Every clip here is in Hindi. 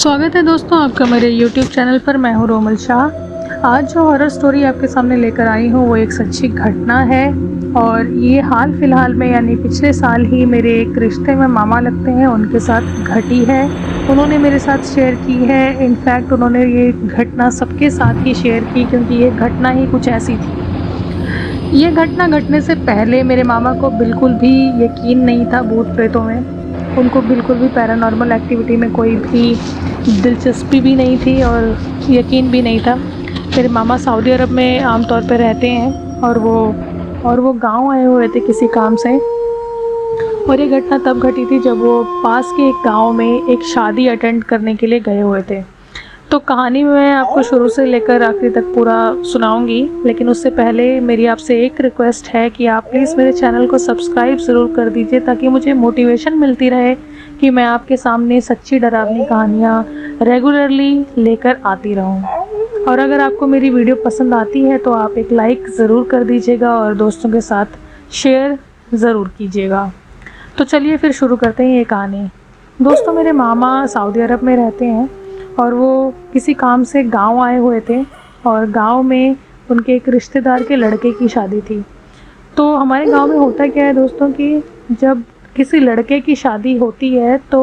स्वागत है दोस्तों आपका मेरे YouTube चैनल पर। मैं हूँ रोमल शाह। आज जो हॉरर स्टोरी आपके सामने लेकर आई हूँ वो एक सच्ची घटना है और ये हाल फिलहाल में यानी पिछले साल ही मेरे एक रिश्ते में मामा लगते हैं उनके साथ घटी है। उन्होंने मेरे साथ शेयर की है। इनफैक्ट उन्होंने ये घटना सबके साथ ही शेयर की क्योंकि ये घटना ही कुछ ऐसी थी। ये घटना घटने से पहले मेरे मामा को बिल्कुल भी यकीन नहीं था भूत प्रेतों में। उनको बिल्कुल भी पैरानॉर्मल एक्टिविटी में कोई भी दिलचस्पी भी नहीं थी और यकीन भी नहीं था। मेरे मामा सऊदी अरब में आमतौर पर रहते हैं और वो गांव आए हुए थे किसी काम से। और ये घटना तब घटी थी जब वो पास के एक गांव में एक शादी अटेंड करने के लिए गए हुए थे। तो कहानी मैं आपको शुरू से लेकर आखिरी तक पूरा सुनाऊंगी, लेकिन उससे पहले मेरी आपसे एक रिक्वेस्ट है कि आप प्लीज़ मेरे चैनल को सब्सक्राइब ज़रूर कर दीजिए ताकि मुझे मोटिवेशन मिलती रहे कि मैं आपके सामने सच्ची डरावनी कहानियाँ रेगुलरली लेकर आती रहूँ। और अगर आपको मेरी वीडियो पसंद आती है तो आप एक लाइक ज़रूर कर दीजिएगा और दोस्तों के साथ शेयर ज़रूर कीजिएगा। तो चलिए फिर शुरू करते हैं ये कहानी। दोस्तों, मेरे मामा सऊदी अरब में रहते हैं और वो किसी काम से गांव आए हुए थे और गांव में उनके एक रिश्तेदार के लड़के की शादी थी। तो हमारे गांव में होता क्या है दोस्तों कि जब किसी लड़के की शादी होती है तो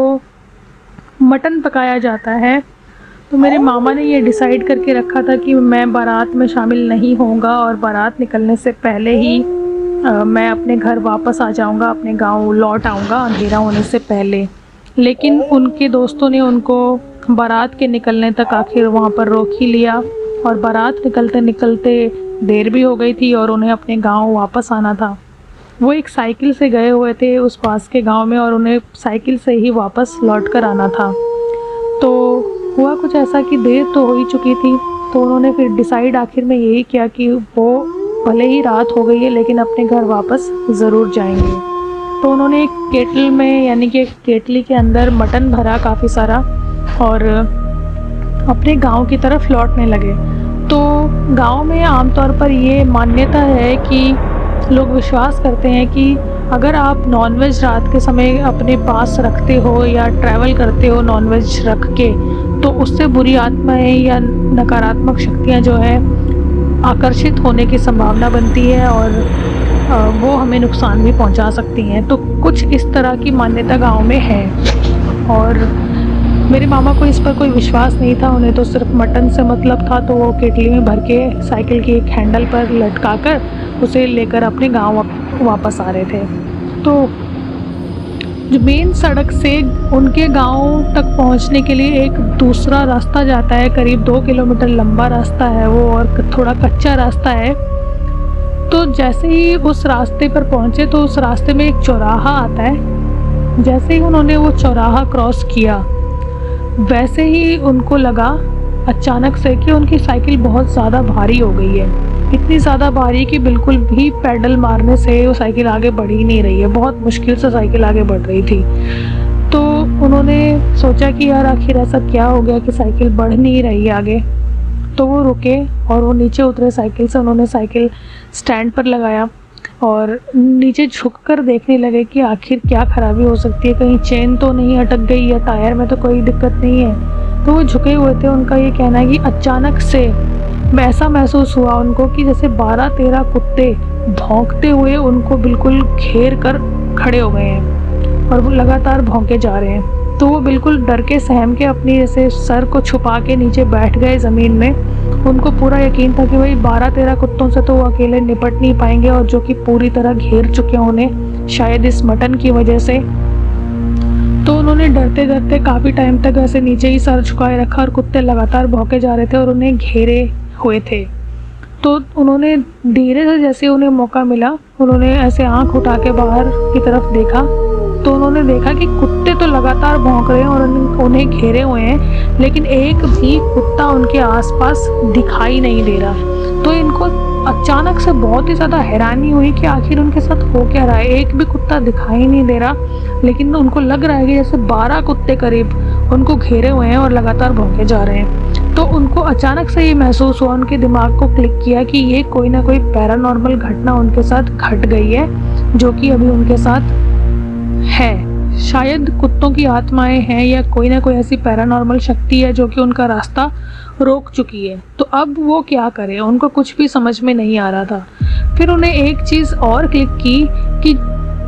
मटन पकाया जाता है। तो मेरे मामा ने ये डिसाइड करके रखा था कि मैं बारात में शामिल नहीं होऊंगा और बारात निकलने से पहले ही मैं अपने घर वापस आ जाऊंगा, अपने गांव लौट आऊंगा अंधेरा होने से पहले। लेकिन उनके दोस्तों ने उनको बारात के निकलने तक आखिर वहाँ पर रोक ही लिया और बारात निकलते निकलते देर भी हो गई थी और उन्हें अपने गांव वापस आना था। वो एक साइकिल से गए हुए थे उस पास के गांव में और उन्हें साइकिल से ही वापस लौट कर आना था। तो हुआ कुछ ऐसा कि देर तो हो ही चुकी थी, तो उन्होंने फिर डिसाइड आखिर में यही किया कि वो भले ही रात हो गई है लेकिन अपने घर वापस ज़रूर जाएंगे। तो उन्होंने एक केटल में यानी कि एक केटली के अंदर मटन भरा काफ़ी सारा और अपने गांव की तरफ लौटने लगे। तो गांव में आमतौर पर ये मान्यता है कि लोग विश्वास करते हैं कि अगर आप नॉनवेज रात के समय अपने पास रखते हो या ट्रैवल करते हो नॉनवेज रख के, तो उससे बुरी आत्माएं या नकारात्मक शक्तियां जो है आकर्षित होने की संभावना बनती है और वो हमें नुकसान भी पहुंचा सकती हैं। तो कुछ इस तरह की मान्यता गांव में है और मेरे मामा को इस पर कोई विश्वास नहीं था। उन्हें तो सिर्फ मटन से मतलब था, तो वो केटली में भर के साइकिल की एक हैंडल पर लटका कर उसे लेकर अपने गांव वापस आ रहे थे। तो जो मेन सड़क से उनके गांव तक पहुंचने के लिए एक दूसरा रास्ता जाता है, करीब 2 किलोमीटर लंबा रास्ता है वो और थोड़ा कच्चा रास्ता है। तो जैसे ही उस रास्ते पर पहुंचे तो उस रास्ते में एक चौराहा आता है। जैसे ही उन्होंने वो चौराहा क्रॉस किया वैसे ही उनको लगा अचानक से कि उनकी साइकिल बहुत ज़्यादा भारी हो गई है। इतनी ज़्यादा भारी कि बिल्कुल भी पैडल मारने से वो साइकिल आगे बढ़ ही नहीं रही है, बहुत मुश्किल से साइकिल आगे बढ़ रही थी। तो उन्होंने सोचा कि यार आखिर ऐसा क्या हो गया कि साइकिल बढ़ नहीं रही है आगे। तो वो रुके और वो नीचे उतरे साइकिल से। उन्होंने साइकिल स्टैंड पर लगाया और नीचे झुककर देखने लगे कि आखिर क्या खराबी हो सकती है, कहीं चेन तो नहीं अटक गई या टायर में तो कोई दिक्कत नहीं है। तो वो झुके हुए थे। उनका ये कहना है कि अचानक से ऐसा महसूस हुआ उनको कि जैसे 12-13 कुत्ते भौंकते हुए उनको बिल्कुल घेर कर खड़े हो गए हैं और वो लगातार भौंके जा रहे हैं। तो वो बिल्कुल डर के सहम के अपनी जैसे सर को छुपा के नीचे बैठ गए ज़मीन में। उनको पूरा यकीन था कि भाई 12-13 कुत्तों से तो वो अकेले निपट नहीं पाएंगे और जो कि पूरी तरह घेर चुके हैं उन्हें शायद इस मटन की वजह से। तो उन्होंने डरते डरते काफ़ी टाइम तक ऐसे नीचे ही सर झुकाए रखा और कुत्ते लगातार भौंके जा रहे थे और उन्हें घेरे हुए थे। तो उन्होंने धीरे से जैसे उन्हें मौका मिला उन्होंने ऐसे आंख उठा के बाहर की तरफ देखा। तो उन्होंने देखा कि कुत्ते तो लगातार भौंक रहे हैं और उन्हें घेरे हुए हैं, लेकिन एक भी कुत्ता उनके आसपास दिखाई नहीं दे रहा। तो इनको अचानक से बहुत ही ज़्यादा हैरानी हुई कि आखिर उनके साथ हो क्या रहा है। एक भी कुत्ता दिखाई नहीं दे रहा, लेकिन उनको लग रहा है कि जैसे 12 कुत्ते करीब उनको घेरे हुए हैं और लगातार भौंके जा रहे हैं। तो उनको अचानक से ये महसूस हुआ, उनके दिमाग को क्लिक किया कि ये कोई ना कोई पैरानॉर्मल घटना उनके साथ घट गई है जो कि अभी उनके साथ है। शायद कुत्तों की आत्माएं हैं या कोई ना कोई ऐसी पैरानॉर्मल शक्ति है जो कि उनका रास्ता रोक चुकी है। तो अब वो क्या करें, उनको कुछ भी समझ में नहीं आ रहा था। फिर उन्हें एक चीज़ और क्लिक की कि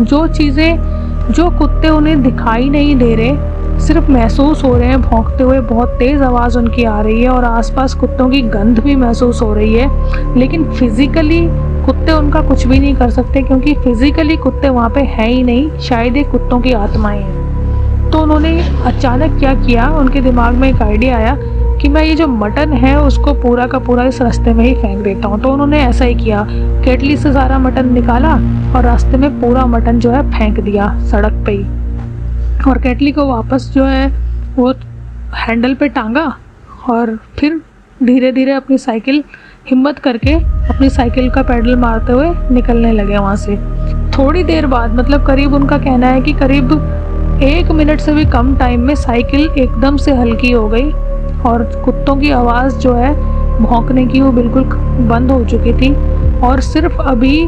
जो कुत्ते उन्हें दिखाई नहीं दे रहे, सिर्फ महसूस हो रहे हैं भौंकते हुए, बहुत तेज़ आवाज़ उनकी आ रही है और आसपास कुत्तों की गंध भी महसूस हो रही है, लेकिन फिज़िकली कुत्ते उनका कुछ भी नहीं कर सकते क्योंकि फिज़िकली कुत्ते वहाँ पे हैं ही नहीं, शायद ये कुत्तों की आत्माएं हैं। तो उन्होंने अचानक क्या किया, उनके दिमाग में एक आइडिया आया कि मैं ये जो मटन है उसको पूरा का पूरा इस रास्ते में ही फेंक देता हूँ। तो उन्होंने ऐसा ही किया, केटली से सारा मटन निकाला और रास्ते में पूरा मटन जो है फेंक दिया सड़क पे ही, और केटली को वापस जो है वो हैंडल पे टांगा और फिर धीरे धीरे अपनी साइकिल हिम्मत करके अपनी साइकिल का पेडल मारते हुए निकलने लगे वहाँ से। थोड़ी देर बाद, मतलब करीब उनका कहना है कि करीब 1 मिनट से भी कम टाइम में साइकिल एकदम से हल्की हो गई और कुत्तों की आवाज़ जो है भौंकने की वो बिल्कुल बंद हो चुकी थी और सिर्फ अभी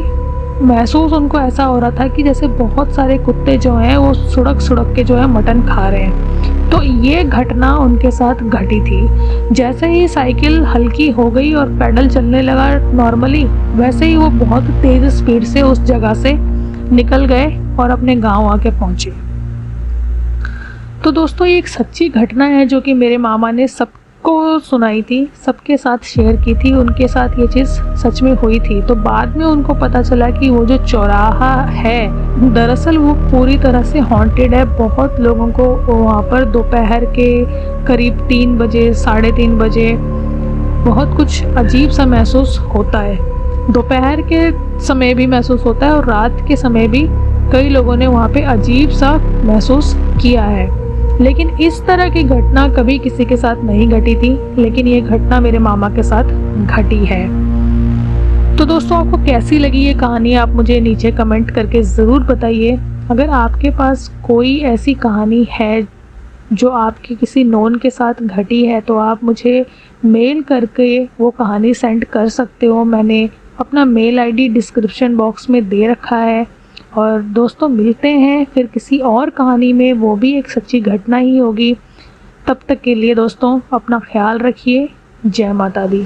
महसूस उनको ऐसा हो रहा था कि जैसे बहुत सारे कुत्ते जो हैं वो सुड़क के जो है मटन खा रहे हैं। तो ये घटना उनके साथ घटी थी। जैसे ही साइकिल हल्की हो गई और पैडल चलने लगा नॉर्मली, वैसे ही वो बहुत तेज़ स्पीड से उस जगह से निकल गए और अपने गांव आके पहुंचे। तो दोस्तों ये एक सच्ची घटना है जो कि मेरे मामा ने सबको सुनाई थी, सबके साथ शेयर की थी, उनके साथ ये चीज़ सच में हुई थी। तो बाद में उनको पता चला कि वो जो चौराहा है दरअसल वो पूरी तरह से हॉन्टेड है। बहुत लोगों को वहाँ पर दोपहर के करीब 3 बजे 3:30 बजे बहुत कुछ अजीब सा महसूस होता है। दोपहर के समय भी महसूस होता है और रात के समय भी कई लोगों ने वहाँ पे अजीब सा महसूस किया है। लेकिन इस तरह की घटना कभी किसी के साथ नहीं घटी थी, लेकिन ये घटना मेरे मामा के साथ घटी है। तो दोस्तों आपको कैसी लगी ये कहानी, आप मुझे नीचे कमेंट करके ज़रूर बताइए। अगर आपके पास कोई ऐसी कहानी है जो आपके किसी नोन के साथ घटी है तो आप मुझे मेल करके वो कहानी सेंड कर सकते हो। मैंने अपना मेल आईडी डिस्क्रिप्शन बॉक्स में दे रखा है। और दोस्तों मिलते हैं फिर किसी और कहानी में, वो भी एक सच्ची घटना ही होगी। तब तक के लिए दोस्तों अपना ख्याल रखिए। जय माता दी।